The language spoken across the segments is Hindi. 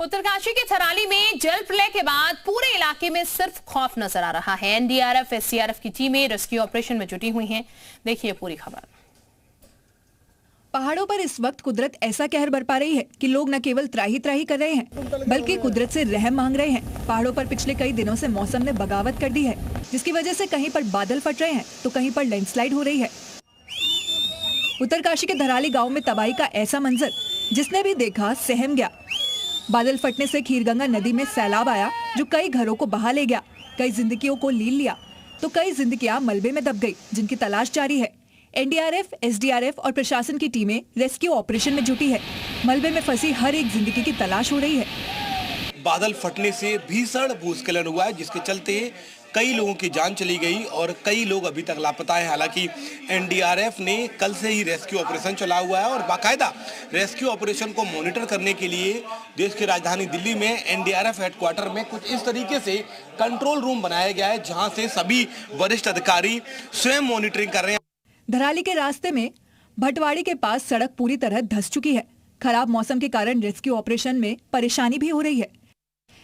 उत्तरकाशी के थराली में जल प्रलय के बाद पूरे इलाके में सिर्फ खौफ नजर आ रहा है। एनडीआरएफ, एसडीआरएफ की टीमें रेस्क्यू ऑपरेशन में जुटी हुई हैं। देखिए पूरी खबर। पहाड़ों पर इस वक्त कुदरत ऐसा कहर बरपा रही है कि लोग न केवल त्राही त्राही कर रहे हैं बल्कि कुदरत से रहम मांग रहे हैं। पहाड़ों पर पिछले कई दिनों से मौसम ने बगावत कर दी है, जिसकी वजह से कहीं पर बादल फट रहे हैं तो कहीं पर लैंडस्लाइड हो रही है। उत्तरकाशी के धराली गांव में तबाही का ऐसा मंजर जिसने भी देखा सहम गया। बादल फटने से खीरगंगा नदी में सैलाब आया जो कई घरों को बहा ले गया, कई जिंदगियों को लील लिया तो कई जिंदगियां मलबे में दब गई, जिनकी तलाश जारी है। एनडीआरएफ, एसडीआरएफ और प्रशासन की टीमें रेस्क्यू ऑपरेशन में जुटी है। मलबे में फंसी हर एक जिंदगी की तलाश हो रही है। बादल फटने से भीषण भूस्खलन हुआ है, जिसके चलते कई लोगों की जान चली गई और कई लोग अभी तक लापता हैं। हालांकि एनडीआरएफ ने कल से ही रेस्क्यू ऑपरेशन चला हुआ है और बाकायदा रेस्क्यू ऑपरेशन को मॉनिटर करने के लिए देश की राजधानी दिल्ली में एनडीआरएफ हेडक्वार्टर में कुछ इस तरीके से कंट्रोल रूम बनाया गया है, जहां से सभी वरिष्ठ अधिकारी स्वयं मॉनिटरिंग कर रहे हैं। धराली के रास्ते में भटवाड़ी के पास सड़क पूरी तरह धंस चुकी है। खराब मौसम के कारण रेस्क्यू ऑपरेशन में परेशानी भी हो रही है,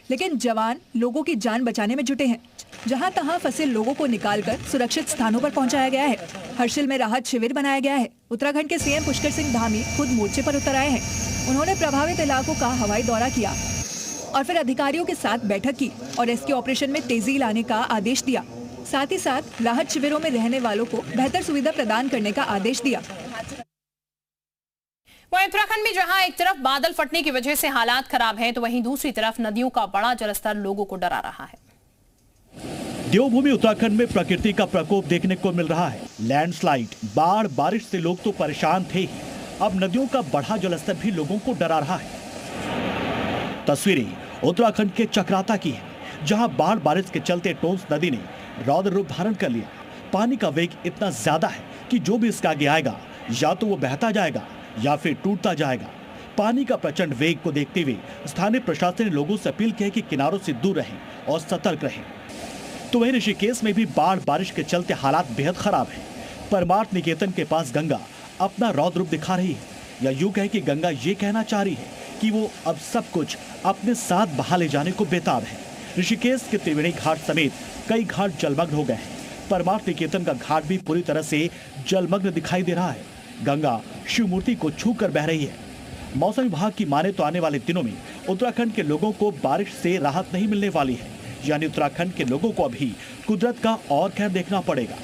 लेकिन जवान लोगों की जान बचाने में जुटे हैं। जहां तहां फंसे लोगों को निकालकर सुरक्षित स्थानों पर पहुंचाया गया है। हर्षिल में राहत शिविर बनाया गया है। उत्तराखंड के सीएम पुष्कर सिंह धामी खुद मोर्चे पर उतर आए हैं। उन्होंने प्रभावित इलाकों का हवाई दौरा किया और फिर अधिकारियों के साथ बैठक की और रेस्क्यू ऑपरेशन में तेजी लाने का आदेश दिया। साथ ही साथ राहत शिविरों में रहने वालों को बेहतर सुविधा प्रदान करने का आदेश दिया। वहीं उत्तराखंड में जहां एक तरफ बादल फटने की वजह से हालात खराब हैं, तो वहीं दूसरी तरफ नदियों का बड़ा जलस्तर लोगों को डरा रहा है। देवभूमि उत्तराखंड में प्रकृति का प्रकोप देखने को मिल रहा है। लैंडस्लाइड, बाढ़, बारिश से लोग तो परेशान थे ही, अब नदियों का बढ़ा जलस्तर भी लोगों को डरा रहा है। तस्वीरें उत्तराखंड के चक्राता की है, जहां बाढ़ बारिश के चलते टोंस नदी ने रौद्र रूप धारण कर लिया। पानी का वेग इतना ज्यादा है कि जो भी इसके आगे आएगा या तो वो बहता जाएगा या फिर टूटता जाएगा। पानी का प्रचंड वेग को देखते हुए स्थानीय प्रशासन ने लोगों से अपील की है कि किनारों से दूर रहें और सतर्क रहें। तो वहीं ऋषिकेश में भी बाढ़ बारिश के चलते हालात बेहद खराब हैं। परमार्थ निकेतन के पास गंगा अपना रौद्र रूप दिखा रही है, या यूं कहें कि गंगा ये कहना चाह रही है कि वो अब सब कुछ अपने साथ बहा ले जाने को बेताब है। ऋषिकेश के त्रिवेणी घाट समेत कई घाट जलमग्न हो गए हैं। परमार्थ निकेतन का घाट भी पूरी तरह से जलमग्न दिखाई दे रहा है। गंगा शिव मूर्ति को छू कर बह रही है। मौसम विभाग की माने तो आने वाले दिनों में उत्तराखंड के लोगों को बारिश से राहत नहीं मिलने वाली है, यानी उत्तराखंड के लोगों को अभी कुदरत का और कहर देखना पड़ेगा।